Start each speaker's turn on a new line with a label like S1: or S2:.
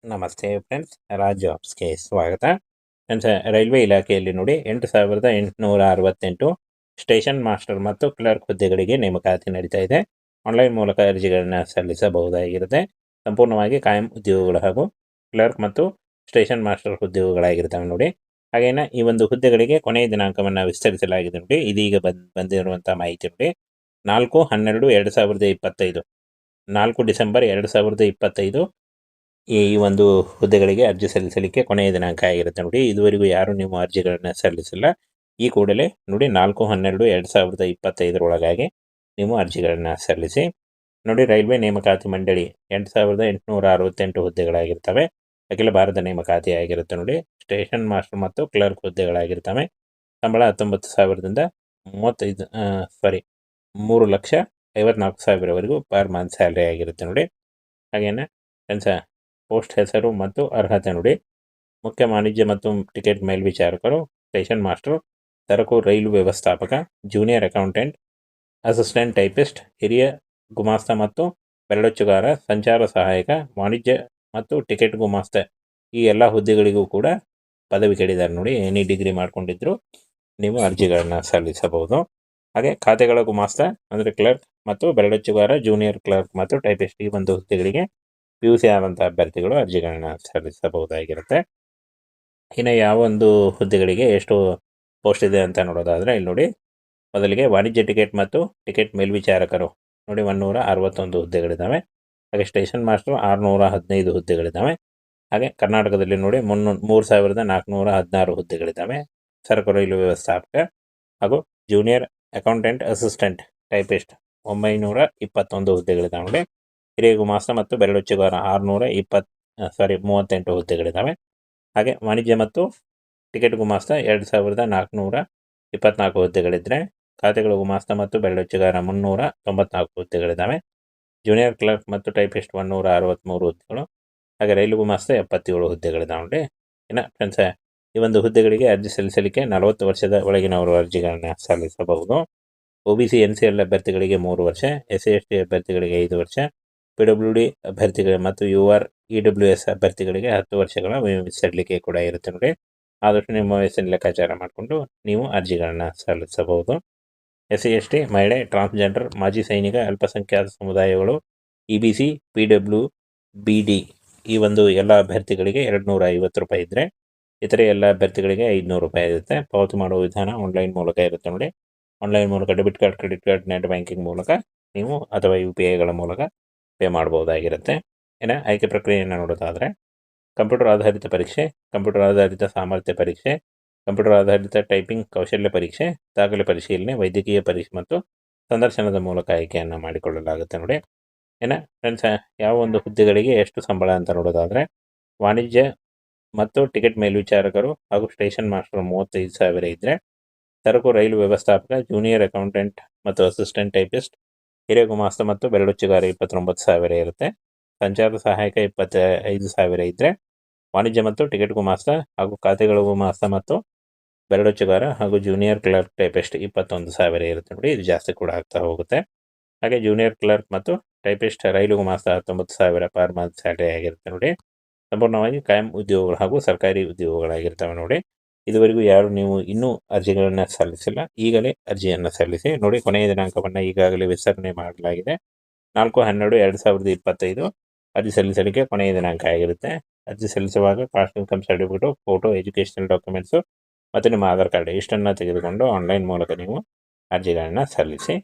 S1: ನಮಸ್ತೆ ಫ್ರೆಂಡ್ಸ್, ರಾಜ್ ಜಾಬ್ಸ್ಗೆ ಸ್ವಾಗತ. Friends, railway ಇಲಾಖೆಯಲ್ಲಿ ನೋಡಿ 8,868 ಸ್ಟೇಷನ್ ಮಾಸ್ಟರ್ ಮತ್ತು ಕ್ಲರ್ಕ್ ಹುದ್ದೆಗಳಿಗೆ ನೇಮಕಾತಿ ನಡೀತಾ ಇದೆ. ಆನ್ಲೈನ್ ಮೂಲಕ ಅರ್ಜಿಗಳನ್ನು ಸಲ್ಲಿಸಬಹುದಾಗಿರುತ್ತೆ. ಸಂಪೂರ್ಣವಾಗಿ ಕಾಯಂ ಉದ್ಯೋಗಗಳು ಹಾಗೂ ಕ್ಲರ್ಕ್ ಮತ್ತು ಸ್ಟೇಷನ್ ಮಾಸ್ಟರ್ ಉದ್ಯೋಗಗಳಾಗಿರ್ತವೆ ನೋಡಿ. ಹಾಗೇನ ಈ ಒಂದು ಹುದ್ದೆಗಳಿಗೆ ಕೊನೆಯ ದಿನಾಂಕವನ್ನು ವಿಸ್ತರಿಸಲಾಗಿದೆ ನೋಡಿ. ಇದೀಗ ಬಂದಿರುವಂಥ ಮಾಹಿತಿ ನೋಡಿ. 4/12/2025 4 ಡಿಸೆಂಬರ್ 2025 ಈ ಒಂದು ಹುದ್ದೆಗಳಿಗೆ ಅರ್ಜಿ ಸಲ್ಲಿಸಲಿಕ್ಕೆ ಕೊನೆಯ ದಿನಾಂಕ ಆಗಿರುತ್ತೆ ನೋಡಿ. ಇದುವರೆಗೂ ಯಾರು ನೀವು ಅರ್ಜಿಗಳನ್ನು ಸಲ್ಲಿಸಿಲ್ಲ, ಈ ಕೂಡಲೇ ನೋಡಿ 4/12/2025 ಒಳಗಾಗಿ ನೀವು ಅರ್ಜಿಗಳನ್ನು ಸಲ್ಲಿಸಿ ನೋಡಿ. ರೈಲ್ವೆ ನೇಮಕಾತಿ ಮಂಡಳಿ 8,868 ಹುದ್ದೆಗಳಾಗಿರ್ತವೆ. ಅಖಿಲ ಭಾರತ ನೇಮಕಾತಿ ಆಗಿರುತ್ತೆ ನೋಡಿ. ಸ್ಟೇಷನ್ ಮಾಸ್ಟರ್ ಮತ್ತು ಕ್ಲರ್ಕ್ ಹುದ್ದೆಗಳಾಗಿರ್ತವೆ. ಸಂಬಳ 19,000ದಿಂದ 3,54,000ವರೆಗೂ ಪರ್ ಮಂತ್ ಸ್ಯಾಲ್ರಿ ಆಗಿರುತ್ತೆ ನೋಡಿ. ಹಾಗೇನೆ ಪೋಸ್ಟ್ ಹೆಸರು ಮತ್ತು ಅರ್ಹತೆ ನೋಡಿ. ಮುಖ್ಯ ವಾಣಿಜ್ಯ ಮತ್ತು ಟಿಕೆಟ್ ಮೇಲ್ವಿಚಾರಕರು, ಸ್ಟೇಷನ್ ಮಾಸ್ಟರ್, ಸರಕು ರೈಲು ವ್ಯವಸ್ಥಾಪಕ, ಜೂನಿಯರ್ ಅಕೌಂಟೆಂಟ್, ಅಸಿಸ್ಟೆಂಟ್ ಟೈಪಿಸ್ಟ್, ಹಿರಿಯ ಗುಮಾಸ್ತ ಮತ್ತು ಬೆರಳಚ್ಚುಗಾರ, ಸಂಚಾರ ಸಹಾಯಕ, ವಾಣಿಜ್ಯ ಮತ್ತು ಟಿಕೆಟ್ ಗುಮಾಸ್ತ ಈ ಎಲ್ಲ ಹುದ್ದೆಗಳಿಗೂ ಕೂಡ ಪದವಿ ಕೇಳಿದ್ದಾರೆ ನೋಡಿ. ಎನಿ ಡಿಗ್ರಿ ಮಾಡ್ಕೊಂಡಿದ್ರು ನೀವು ಅರ್ಜಿಗಳನ್ನು ಸಲ್ಲಿಸಬಹುದು. ಹಾಗೆ ಖಾತೆಗಳ ಗುಮಾಸ್ತ ಅಂದರೆ ಕ್ಲರ್ಕ್ ಮತ್ತು ಬೆರಳಚ್ಚುಗಾರ, ಜೂನಿಯರ್ ಕ್ಲರ್ಕ್ ಮತ್ತು ಟೈಪಿಸ್ಟ್ ಈ ಒಂದು ಹುದ್ದೆಗಳಿಗೆ PUC ಆದಂಥ ಅಭ್ಯರ್ಥಿಗಳು ಅರ್ಜಿಗಳನ್ನು ಸಲ್ಲಿಸಬಹುದಾಗಿರುತ್ತೆ. ಇನ್ನು ಯಾವ ಒಂದು ಹುದ್ದೆಗಳಿಗೆ ಎಷ್ಟು ಪೋಸ್ಟ್ ಇದೆ ಅಂತ ನೋಡೋದಾದರೆ ಇಲ್ಲಿ ನೋಡಿ. ಮೊದಲಿಗೆ ವಾಣಿಜ್ಯ ಟಿಕೆಟ್ ಮತ್ತು ಟಿಕೆಟ್ ಮೇಲ್ವಿಚಾರಕರು ನೋಡಿ 161 ಹುದ್ದೆಗಳಿದ್ದಾವೆ. ಹಾಗೆ ಸ್ಟೇಷನ್ ಮಾಸ್ಟರ್ 615 ಹುದ್ದೆಗಳಿದ್ದಾವೆ. ಹಾಗೆ ಕರ್ನಾಟಕದಲ್ಲಿ ನೋಡಿ 3,416 ಹುದ್ದೆಗಳಿದ್ದಾವೆ. ಸರಕು ರೈಲು ವ್ಯವಸ್ಥಾಪಕ ಹಾಗೂ ಜೂನಿಯರ್ ಅಕೌಂಟೆಂಟ್, ಅಸಿಸ್ಟೆಂಟ್ ಟೈಪಿಸ್ಟ್ 921 ಹುದ್ದೆಗಳಿದ್ದಾವೆ ನೋಡಿ. ಹಿರಿಯ ಗುಮಾಸ್ತ ಮತ್ತು ಬೆರಳಚ್ಚುಗಾರ 38 ಹುದ್ದೆಗಳಿದ್ದಾವೆ. ಹಾಗೆ ವಾಣಿಜ್ಯ ಮತ್ತು ಟಿಕೆಟ್ ಗುಮಾಸ್ತ 2,424 ಹುದ್ದೆಗಳಿದ್ದರೆ, ಖಾತೆಗಳ ಗುಮಾಸ್ತ ಮತ್ತು ಬೆರಳಚ್ಚುಗಾರ 394 ಹುದ್ದೆಗಳಿದ್ದಾವೆ. ಜೂನಿಯರ್ ಕ್ಲರ್ಕ್ ಮತ್ತು ಟೈಪಿಸ್ಟ್ 163 ಹುದ್ದೆಗಳು. ಹಾಗೆ ರೈಲು ಗುಮಾಸ್ತ 77 ಹುದ್ದೆಗಳಿದ್ದಾವೆ ನೋಡಿ. ಇನ್ನು ಫ್ರೆಂಡ್ಸ್, ಈ ಒಂದು ಹುದ್ದೆಗಳಿಗೆ ಅರ್ಜಿ ಸಲ್ಲಿಸಲಿಕ್ಕೆ 40 ವರ್ಷದ ಒಳಗಿನವರು ಅರ್ಜಿಗಳನ್ನು ಸಲ್ಲಿಸಬಹುದು. OBC NCL ಅಭ್ಯರ್ಥಿಗಳಿಗೆ 3 ವರ್ಷ, SC/ST ಅಭ್ಯರ್ಥಿಗಳಿಗೆ 5 ವರ್ಷ, PWD ಅಭ್ಯರ್ಥಿಗಳು ಮತ್ತು UR EWS ಅಭ್ಯರ್ಥಿಗಳಿಗೆ 10 ವರ್ಷಗಳ ಸಲ್ಲಿಕೆ ಕೂಡ ಇರುತ್ತೆ ನೋಡಿ. ಆದಷ್ಟು ನಿಮ್ಮ ವಯಸ್ಸಿನ ಲೆಕ್ಕಾಚಾರ ಮಾಡಿಕೊಂಡು ನೀವು ಅರ್ಜಿಗಳನ್ನು ಸಲ್ಲಿಸಬಹುದು. SC/ST, ಮಹಿಳೆ, ಟ್ರಾನ್ಸ್ಜೆಂಡರ್, ಮಾಜಿ ಸೈನಿಕ, ಅಲ್ಪಸಂಖ್ಯಾತ ಸಮುದಾಯಗಳು, EBC, PWBD ಈ ಒಂದು ಎಲ್ಲ ಅಭ್ಯರ್ಥಿಗಳಿಗೆ 250 ರೂಪಾಯಿ ಇದ್ದರೆ, ಇತರೆ ಎಲ್ಲ ಅಭ್ಯರ್ಥಿಗಳಿಗೆ 500 ರೂಪಾಯಿ ಇರುತ್ತೆ. ಪಾವತಿ ಮಾಡುವ ವಿಧಾನ ಆನ್ಲೈನ್ ಮೂಲಕ ಇರುತ್ತೆ ನೋಡಿ. ಆನ್ಲೈನ್ ಮೂಲಕ debit card, credit card, net banking ಮೂಲಕ ನೀವು ಅಥವಾ UPIಗಳ ಮೂಲಕ ಪೇ ಮಾಡ್ಬೋದಾಗಿರುತ್ತೆ. ಇನ್ನು ಆಯ್ಕೆ ಪ್ರಕ್ರಿಯೆಯನ್ನು ನೋಡೋದಾದರೆ ಕಂಪ್ಯೂಟರ್ ಆಧಾರಿತ ಪರೀಕ್ಷೆ, ಕಂಪ್ಯೂಟರ್ ಆಧಾರಿತ ಸಾಮರ್ಥ್ಯ ಪರೀಕ್ಷೆ, ಕಂಪ್ಯೂಟರ್ ಆಧಾರಿತ ಟೈಪಿಂಗ್ ಕೌಶಲ್ಯ ಪರೀಕ್ಷೆ, ದಾಖಲೆ ಪರಿಶೀಲನೆ, ವೈದ್ಯಕೀಯ ಪರೀಕ್ಷೆ ಮತ್ತು ಸಂದರ್ಶನದ ಮೂಲಕ ಆಯ್ಕೆಯನ್ನು ಮಾಡಿಕೊಳ್ಳಲಾಗುತ್ತೆ ನೋಡಿ. ಇನ್ನು ಫ್ರೆಂಡ್ಸ್, ಯಾವ ಒಂದು ಹುದ್ದೆಗಳಿಗೆ ಎಷ್ಟು ಸಂಬಳ ಅಂತ ನೋಡೋದಾದರೆ ವಾಣಿಜ್ಯ ಮತ್ತು ಟಿಕೆಟ್ ಮೇಲ್ವಿಚಾರಕರು ಹಾಗೂ ಸ್ಟೇಷನ್ ಮಾಸ್ಟರ್ 35,000 ಇದ್ದರೆ, ಸರಕು ರೈಲು ವ್ಯವಸ್ಥಾಪಕ, ಜೂನಿಯರ್ ಅಕೌಂಟೆಂಟ್ ಮತ್ತು ಅಸಿಸ್ಟೆಂಟ್ ಟೈಪಿಸ್ಟ್, ಹಿರಿಯ ಗುಮಾಸ್ತ ಮತ್ತು ಬೆರಳಚ್ಚುಗಾರ 29,000 ಇರುತ್ತೆ. ಸಂಚಾರ ಸಹಾಯಕ 25,000 ಇದ್ದರೆ, ವಾಣಿಜ್ಯ ಮತ್ತು ಟಿಕೆಟ್ ಗುಮಾಸ್ತ ಹಾಗೂ ಖಾತೆಗಳ ಗುಮಾಸ್ತ ಮತ್ತು ಬೆರಳಚ್ಚುಗಾರ ಹಾಗೂ ಜೂನಿಯರ್ ಕ್ಲರ್ಕ್ ಟೈಪಿಸ್ಟ್ 21,000 ಇರುತ್ತೆ ನೋಡಿ. ಇದು ಜಾಸ್ತಿ ಕೂಡ ಆಗ್ತಾ ಹೋಗುತ್ತೆ. ಹಾಗೆ ಜೂನಿಯರ್ ಕ್ಲರ್ಕ್ ಮತ್ತು ಟೈಪಿಸ್ಟ್, ರೈಲು ಗುಮಾಸ್ತ 19,000 ಪರ್ ಮಂತ್ ಸ್ಯಾಲರಿ ಆಗಿರುತ್ತೆ ನೋಡಿ. ಸಂಪೂರ್ಣವಾಗಿ ಕಾಯಂ ಉದ್ಯೋಗಗಳು ಹಾಗೂ ಸರ್ಕಾರಿ ಉದ್ಯೋಗಗಳಾಗಿರ್ತವೆ ನೋಡಿ. ಇದುವರೆಗೂ ಯಾರು ನೀವು ಇನ್ನೂ ಅರ್ಜಿಗಳನ್ನು ಸಲ್ಲಿಸಿಲ್ಲ, ಈಗಲೇ ಅರ್ಜಿಯನ್ನು ಸಲ್ಲಿಸಿ ನೋಡಿ. ಕೊನೆಯ ದಿನಾಂಕವನ್ನು ಈಗಾಗಲೇ ವಿಸ್ತರಣೆ ಮಾಡಲಾಗಿದೆ. 4/12/2025 ಅರ್ಜಿ ಸಲ್ಲಿಸಲಿಕ್ಕೆ ಕೊನೆಯ ದಿನಾಂಕ ಆಗಿರುತ್ತೆ. ಅರ್ಜಿ ಸಲ್ಲಿಸುವಾಗ caste income certificate, photo, educational documents ಮತ್ತು ನಿಮ್ಮ ಆಧಾರ್ ಕಾರ್ಡ್ ಇಷ್ಟನ್ನು ತೆಗೆದುಕೊಂಡು ಆನ್ಲೈನ್ ಮೂಲಕ ನೀವು ಅರ್ಜಿಗಳನ್ನು ಸಲ್ಲಿಸಿ.